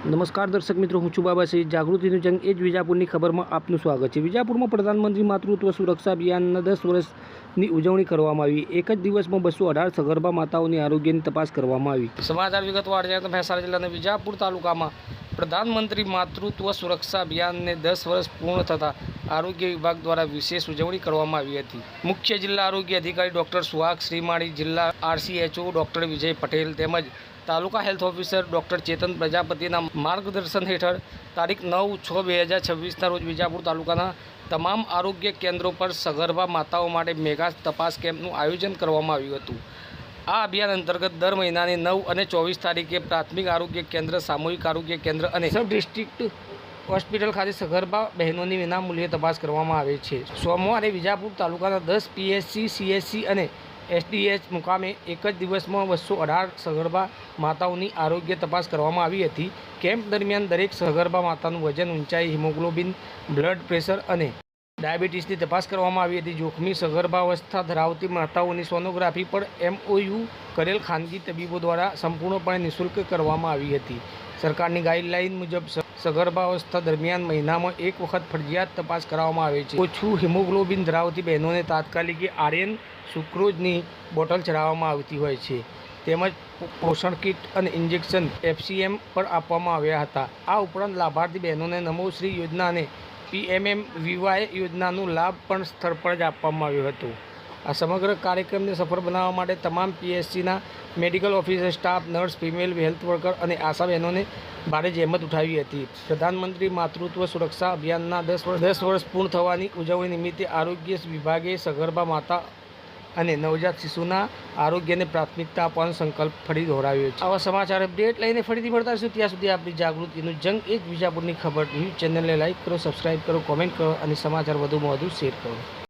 નમસ્કાર દર્શક મિત્રો, હું છું બાબા સહિત જાગૃતિનું જંગ એ જ વિજાપુરની ખબરમાં આપનું સ્વાગત છે। વિજાપુરમાં પ્રધાનમંત્રી માતૃત્વ સુરક્ષા અભિયાનના 10 વર્ષની ઉજવણી કરવામાં આવી। એક જ દિવસમાં 218 સગર્ભા માતાઓની આરોગ્યની તપાસ કરવામાં આવી। સમાચાર વિગતવાર જાણીએ તો મહેસાણા જિલ્લાના વિજાપુર તાલુકામાં પ્રધાનમંત્રી માતૃત્વ સુરક્ષા અભિયાનને 10 વર્ષ પૂર્ણ થતાં આરોગ્ય વિભાગ દ્વારા વિશેષ ઉજવણી કરવામાં આવી હતી। મુખ્ય જિલ્લા આરોગ્ય અધિકારી ડૉક્ટર સુહાગ શ્રીમાળી, જિલ્લા RCHO ડૉક્ટર વિજય પટેલ તેમજ તાલુકા હેલ્થ ઓફિસર ડૉક્ટર ચેતન પ્રજાપતિના માર્ગદર્શન હેઠળ તારીખ 9/6/2026ના રોજ વિજાપુર તાલુકાના તમામ આરોગ્ય કેન્દ્રો પર સગર્ભા માતાઓ માટે મેગા તપાસ કેમ્પનું આયોજન કરવામાં આવ્યું હતું। આ અભિયાન અંતર્ગત દર મહિનાની 9 અને 24 તારીખે પ્રાથમિક આરોગ્ય કેન્દ્ર, સામૂહિક આરોગ્ય કેન્દ્ર અને સબ ડિસ્ટ્રિક્ટ હોસ્પિટલ ખાતે સગર્ભા બહેનોની વિનામૂલ્યે તપાસ કરવામાં આવે છે। સોમવારે વિજાપુર તાલુકાના 10 PSC, CSC અને SDH મુકામે એક જ દિવસમાં 218 સગર્ભા માતાઓની આરોગ્ય તપાસ કરવામાં આવી હતી। કેમ્પ દરમિયાન દરેક સગર્ભા માતાનું વજન, ઊંચાઈ, હિમોગ્લોબિન, બ્લડ પ્રેશર અને ડાયાબિટીસની તપાસ કરવામાં આવી હતી। જોખમી સગર્ભાવસ્થા ધરાવતી માતાઓની સોનોગ્રાફી પર MOU કરેલ ખાનગી તબીબો દ્વારા સંપૂર્ણપણે નિઃશુલ્ક કરવામાં આવી હતી। સરકારની ગાઈડલાઇન મુજબ સગર્ભાવસ્થા દરમિયાન મહિનામાં એક વખત ફરજિયાત તપાસ કરાવવામાં આવે છે। ઓછું હિમોગ્લોબિન ધરાવતી બહેનોને તાત્કાલિક આર્યન સુક્રોઝની બોટલ ચડાવવામાં આવતી હોય છે, તેમજ પોષણ કીટ અને ઇન્જેક્શન FCM પણ આપવામાં આવ્યા હતા। આ ઉપરાંત લાભાર્થી બહેનોને નમોશ્રી યોજના અને PMMVY યોજનાનો લાભ પણ સ્થળ પર જ આપવામાં આવ્યો હતો। આ સમગ્ર કાર્યક્રમને સફળ બનાવવા માટે તમામ PSCના medical officer staff, nurse, female health worker અને આશા બહેનોને ભારે જહેમત ઉઠાવી હતી। પ્રધાનમંત્રી માતૃત્વ સુરક્ષા અભિયાનના 10 વર્ષ પૂર્ણ થવાની ઉજવણી નિમિત્તે આરોગ્ય વિભાગે સગર્ભા માતા અને નવજાત શિશુના આરોગ્યને પ્રાથમિકતા આપવાનો સંકલ્પ ફરી દોહરાવ્યો છે। આવા સમાચાર અપડેટ લઈને ફરીથી મળતા રહીશું। ત્યાં સુધી આપણી જાગૃતિનું જંગ એ જ વિજાપુરની ખબર ન્યૂઝ ચેનલને લાઇક કરો, સબસ્ક્રાઇબ કરો, કોમેન્ટ કરો અને સમાચાર વધુમાં વધુ શેર કરો।